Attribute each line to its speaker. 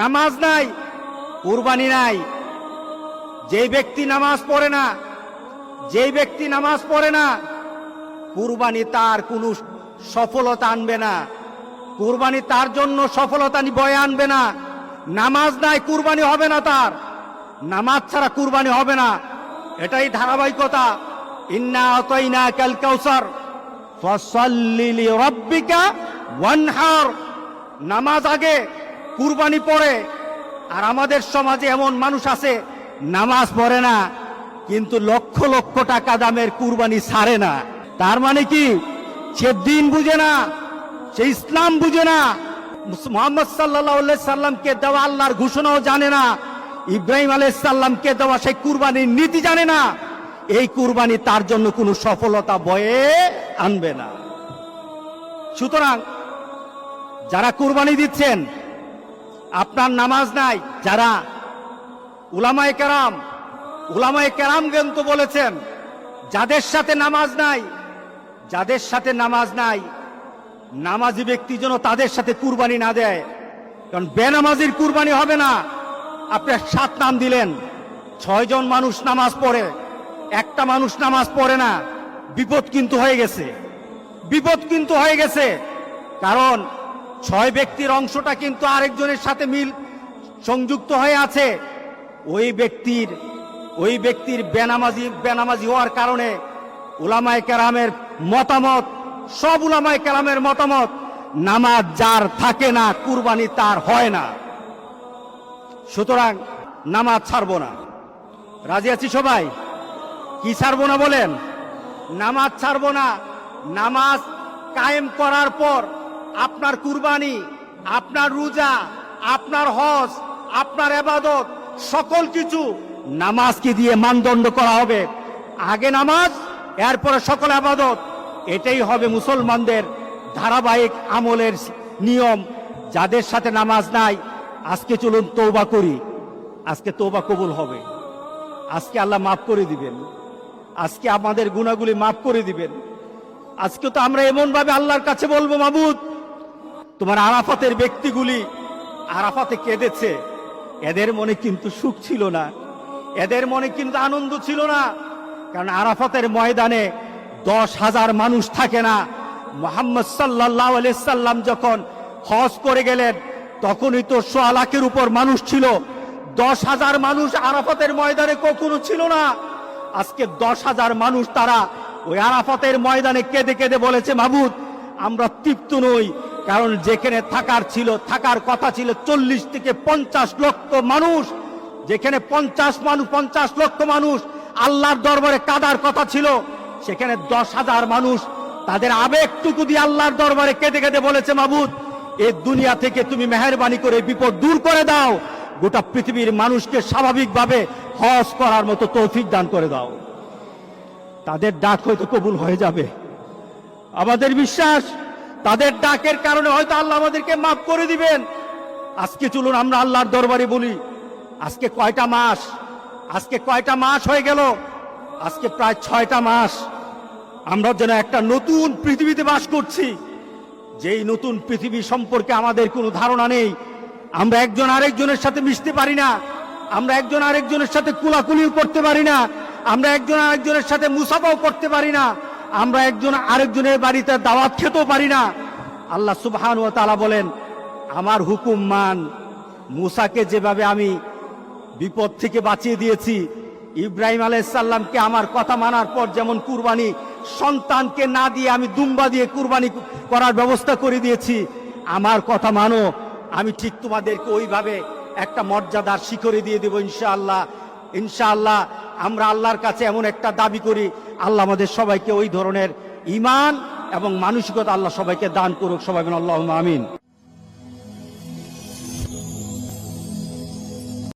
Speaker 1: নামাজ নাই, কুরবানি নাই। যেই ব্যক্তি নামাজ পড়ে না, যেই ব্যক্তি নামাজ পড়ে না, কুরবানি তার কোনো সফলতা আনবে না। কুরবানি তার জন্য সফলতা বয়ে আনবে না। নামাজ নাই, কুরবানি হবে না তার। নামাজ ছাড়া কুরবানি হবে না। এটাই ধারাবাহিকতা। ইন্না আতাইনাকাল কাউসার ফাসাল্লি লিরাব্বিকা ওয়ানহার। নামাজ আগে, কুরবানি পরে। আর আমাদের সমাজে এমন মানুষ আছে নামাজ পড়ে না, কিন্তু লক্ষ লক্ষ টাকা দামের কুরবানি ছাড়ে না। তার মানে কি? সে দিন বুঝে না, সে ইসলাম বুঝে না, মুহাম্মদ সাল্লাল্লাহু আলাইহি সাল্লামকে দেওয়া আল্লাহর ঘোষণাও জানে না, ইব্রাহিম আলাইহিস সালামকে দেওয়া সেই কুরবানির নীতি জানে না। এই কুরবানি তার জন্য কোনো সফলতা বয়ে আনবে না। সুতরাং যারা কুরবানি দিচ্ছেন, আপনার নামাজ নাই, যারা উলামায়ে কেরাম কিন্তু বলেছেন যাদের সাথে নামাজ নাই, যাদের সাথে নামাজ নাই, নামাজি ব্যক্তি যেন তাদের সাথে কুরবানি না দেয়। কারণ বেনামাজির কুরবানি হবে না। আপনি 7 নাম দিলেন, 6 জন মানুষ নামাজ পড়ে, একটা মানুষ নামাজ পড়ে না, বিপদ কিন্তু হয়ে গেছে, বিপদ কিন্তু হয়ে গেছে। কারণ 6 ব্যক্তির অংশটা কিন্তু আরেকজনের সাথে মিল সংযুক্ত হয়ে আছে। ওই ব্যক্তির বেনামাজি হওয়ার কারণে উলামায়ে কেরামের মতামত, সব উলামায়ে কেরামের মতামত, নামাজ যার থাকে না কুরবানি তার হয় না। সুতরাং নামাজ ছাড়বো না। রাজি আছি সবাই? কি ছাড়বো না বলেন? নামাজ ছাড়বো না। নামাজ কায়েম করার পর আপনার কুরবানি, আপনার রোজা, আপনার হজ, আপনার ইবাদত, সকল কিছু নামাজকে দিয়ে মানদণ্ড করা হবে। আগে নামাজ, এরপরে সকল ইবাদত। এটাই হবে মুসলমানদের ধারাবাহিক আমলের নিয়ম। যাদের সাথে নামাজ নাই, আজকে চলুন তওবা করি। আজকে তওবা কবুল হবে। আজকে আল্লাহ মাফ করে দিবেন। আজকে আমাদের গুনাহগুলি মাফ করে দিবেন। আজকে তো আমরা এমন ভাবে আল্লাহর কাছে বলবো, মাবুদ, তোমার আরাফাতের ব্যক্তিগুলি আরাফাতে কেঁদেছে, এদের মনে কিন্তু সুখ ছিল না, এদের মনে কিন্তু আনন্দ ছিল না। কারণ আরাফাতের ময়দানে 10,000 মানুষ থাকে না। মুহাম্মদ সাল্লাল্লাহু আলাইহি সাল্লাম যখন হজ করে গেলেন, তখনই তো 1.25 লাখের উপর মানুষ ছিল। 10,000 মানুষ আরাফাতের ময়দানে কখনো ছিল না। আজকে 10,000 মানুষ তারা ওই আরাফাতের ময়দানে কেঁদে কেঁদে বলেছে, মাবুদ, আমরা তৃপ্ত নই। কারণ যেখানে থাকার কথা ছিল 40 থেকে 50 লক্ষ মানুষ, যেখানে 50 লক্ষ মানুষ আল্লাহর দরবারে কাঁদার কথা ছিল, সেখানে 10,000 মানুষ তাদের আবেগটুকু দিয়ে আল্লাহর দরবারে কেঁদে কেঁদে বলেছে, মাবুদ, এই দুনিয়া থেকে তুমি মেহেরবানি করে বিপদ দূর করে দাও, গোটা পৃথিবীর মানুষকে স্বাভাবিকভাবে হজ করার মতো তৌফিক দান করে দাও। তাদের ডাক হয়তো কবুল হয়ে যাবে। আমাদের বিশ্বাস, তাদের ডাকের কারণে হয়তো আল্লাহ আমাদেরকে মাফ করে দিবেন। আজকে চলুন আমরা আল্লাহর দরবারে বলি, আজকে কয়টা মাস হয়ে গেল? আজকে প্রায় 6টা মাস আমরা যেন একটা নতুন পৃথিবীতে বাস করছি। যেই নতুন পৃথিবী সম্পর্কে আমাদের কোনো ধারণা নেই। আমরা একজন আরেকজনের সাথে মিশতে পারি না, আমরা একজন আরেকজনের সাথে কুলাকুলিও করতে পারি না, আমরা একজন আরেকজনের সাথে মুসাফাও করতে পারি না, আমরা একজন আরেকজনের বাড়িতে দাওয়াত খেতেও পারি না। আল্লাহ সুবহানাহু ওয়া তাআলা বলেন, আমার হুকুম মান। মুসাকে যেভাবে আমি বিপদ থেকে বাঁচিয়ে দিয়েছি, ইব্রাহিম আলাইহিস সালামকে আমার কথা মানার পর যেমন কুরবানি সন্তানকে না দিয়ে আমি দুম্বা দিয়ে কুরবানি করার ব্যবস্থা করে দিয়েছি, আমার কথা মানো, আমি ঠিক তোমাদেরকে ওইভাবে একটা মর্যাদার শিখরে দিয়ে দেব ইনশাআল্লাহ। ইনশাআল্লাহ আমরা আল্লাহর কাছে এমন একটা দাবি করি, আল্লাহ আমাদের সবাইকে ওই ধরনের ঈমান এবং মানসিকতা আল্লাহ সবাইকে দান করুক। সবাই বলেন আল্লাহুম্মা আমিন।